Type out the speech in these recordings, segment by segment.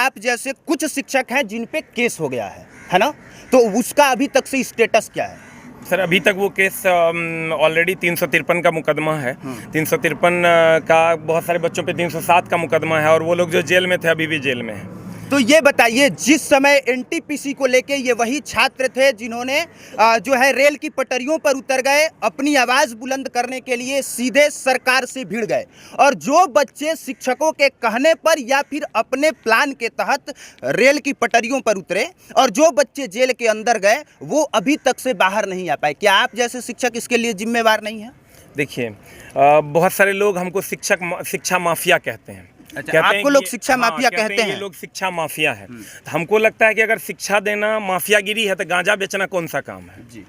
आप जैसे कुछ शिक्षक हैं जिन पे केस हो गया है ना, तो उसका अभी तक से स्टेटस क्या है? सर अभी तक वो केस ऑलरेडी 353 का मुकदमा है। 353 का बहुत सारे बच्चों पे 307 का मुकदमा है और वो लोग जो जेल में थे अभी भी जेल में हैं। तो ये बताइए, जिस समय एनटीपीसी को लेके ये वही छात्र थे जिन्होंने जो है रेल की पटरियों पर उतर गए, अपनी आवाज़ बुलंद करने के लिए सीधे सरकार से भिड़ गए, और जो बच्चे शिक्षकों के कहने पर या फिर अपने प्लान के तहत रेल की पटरियों पर उतरे और जो बच्चे जेल के अंदर गए वो अभी तक से बाहर नहीं आ पाए, क्या आप जैसे शिक्षक इसके लिए जिम्मेवार नहीं हैं? देखिए बहुत सारे लोग हमको शिक्षा माफिया कहते हैं। अच्छा, आपको लोग शिक्षा माफिया कहते हैं? ये लोग शिक्षा माफिया है। तो हमको लगता है कि अगर शिक्षा देना माफियागिरी है तो गांजा बेचना कौन सा काम है जी?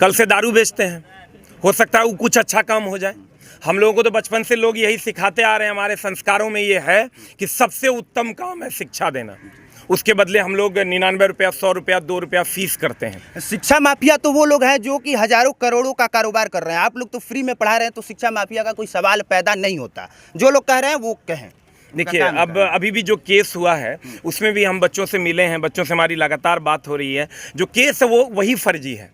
कल से दारू बेचते हैं, हो सकता है वो कुछ अच्छा काम हो जाए। हम लोगों को तो बचपन से लोग यही सिखाते आ रहे हैं, हमारे संस्कारों में ये है कि सबसे उत्तम काम है शिक्षा देना। उसके बदले हम लोग 99 रुपया, 100 रुपया, 2 रुपया फीस करते हैं। शिक्षा माफिया तो वो लोग हैं जो कि हजारों करोड़ों का कारोबार कर रहे हैं, आप लोग तो फ्री में पढ़ा रहे हैं, तो शिक्षा माफिया का कोई सवाल पैदा नहीं होता। जो लोग कह रहे हैं वो कहें। देखिए अब अभी भी जो केस हुआ है उसमें भी हम बच्चों से मिले हैं, बच्चों से हमारी लगातार बात हो रही है। जो केस है वो वही फर्जी है।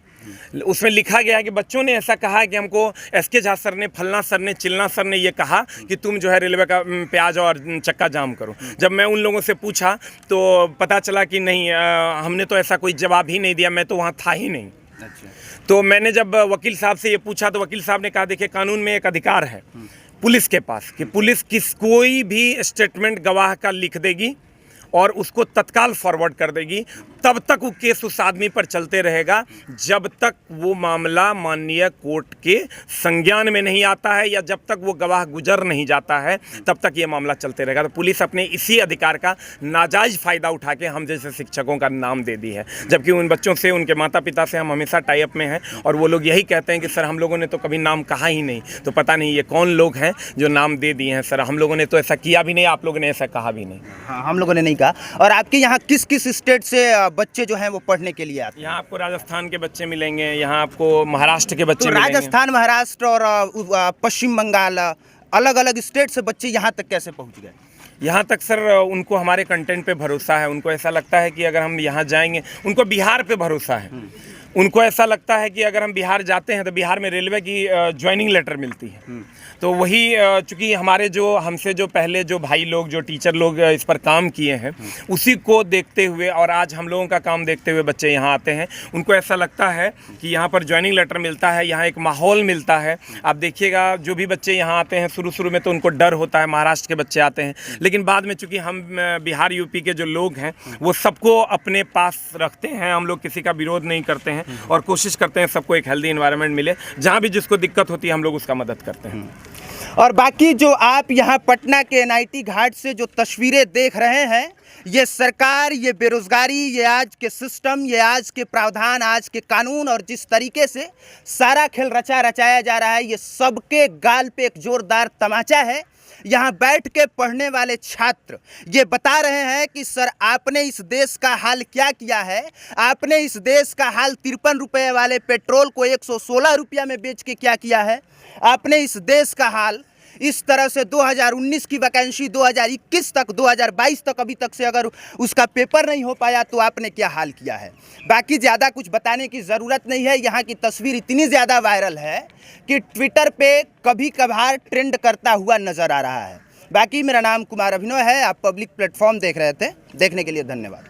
उसमें लिखा गया है कि बच्चों ने ऐसा कहा है कि हमको एसके झा सर ने, फलना सर ने, चिलना सर ने ये कहा कि तुम जो है रेलवे का प्याज और चक्का जाम करो। जब मैं उन लोगों से पूछा तो पता चला कि नहीं, हमने तो ऐसा कोई जवाब ही नहीं दिया, मैं तो वहाँ था ही नहीं। अच्छा। तो मैंने जब वकील साहब से ये पूछा तो वकील साहब ने कहा देखिए कानून में एक अधिकार है पुलिस के पास कि पुलिस कोई भी स्टेटमेंट गवाह का लिख देगी और उसको तत्काल फॉरवर्ड कर देगी, तब तक वो केस उस आदमी पर चलते रहेगा जब तक वो मामला माननीय कोर्ट के संज्ञान में नहीं आता है या जब तक वो गवाह गुजर नहीं जाता है, तब तक ये मामला चलते रहेगा। तो पुलिस अपने इसी अधिकार का नाजायज़ फ़ायदा उठा के हम जैसे शिक्षकों का नाम दे दी है, जबकि उन बच्चों से, उनके माता पिता से हम हमेशा टाई अप में हैं और वो लोग यही कहते हैं कि सर हम लोगों ने तो कभी नाम कहा ही नहीं, तो पता नहीं ये कौन लोग हैं जो नाम दे दिए हैं। सर हम लोगों ने तो ऐसा किया भी नहीं, आप लोगों ने ऐसा कहा भी नहीं। हाँ, हम लोगों ने नहीं कहा। और आपके यहाँ किस किस स्टेट से बच्चे जो हैं वो पढ़ने के लिए आते हैं? यहाँ आपको राजस्थान के बच्चे मिलेंगे, यहाँ आपको महाराष्ट्र के बच्चे मिलेंगे। राजस्थान, महाराष्ट्र और पश्चिम बंगाल, अलग अलग स्टेट से बच्चे यहाँ तक कैसे पहुँच गए? यहाँ तक सर उनको हमारे कंटेंट पे भरोसा है। उनको ऐसा लगता है कि अगर हम यहाँ जाएंगे, उनको बिहार पे भरोसा है। उनको ऐसा लगता है कि अगर हम बिहार जाते हैं तो बिहार में रेलवे की ज्वाइनिंग लेटर मिलती है। तो वही चूँकि हमारे जो हमसे जो पहले जो भाई लोग, जो टीचर लोग इस पर काम किए हैं, उसी को देखते हुए और आज हम लोगों का काम देखते हुए बच्चे यहाँ आते हैं। उनको ऐसा लगता है कि यहाँ पर ज्वाइनिंग लेटर मिलता है, यहाँ एक माहौल मिलता है। आप देखिएगा जो भी बच्चे यहाँ आते हैं शुरू में तो उनको डर होता है, महाराष्ट्र के बच्चे आते हैं, लेकिन बाद में चूँकि हम बिहार यूपी के जो लोग हैं वो सबको अपने पास रखते हैं। हम लोग किसी का विरोध नहीं करते हैं और कोशिश करते हैं सबको एक हेल्दी एनवायरनमेंट मिले। जहाँ भी जिसको दिक्कत होती है हम लोग उसका मदद करते हैं। और बाकी जो आप यहाँ पटना के एनआईटी घाट से जो तस्वीरें देख रहे हैं, ये सरकार, ये बेरोजगारी, ये आज के सिस्टम, ये आज के प्रावधान, आज के कानून और जिस तरीके से सारा खेल रचाया जा रहा है, ये सबके गाल पे एक जोरदार तमाचा है। यहाँ बैठ के पढ़ने वाले छात्र ये बता रहे हैं कि सर आपने इस देश का हाल क्या किया है, आपने इस देश का हाल 53 रुपये वाले पेट्रोल को 116 रुपया में बेच के क्या किया है, आपने इस देश का हाल इस तरह से 2019 की वैकेंसी 2021 तक, 2022 तक अभी तक से अगर उसका पेपर नहीं हो पाया तो आपने क्या हाल किया है। बाकी ज़्यादा कुछ बताने की ज़रूरत नहीं है। यहाँ की तस्वीर इतनी ज़्यादा वायरल है कि ट्विटर पे कभी कभार ट्रेंड करता हुआ नज़र आ रहा है। बाकी मेरा नाम कुमार अभिनव है, आप पब्लिक प्लेटफॉर्म देख रहे थे, देखने के लिए धन्यवाद।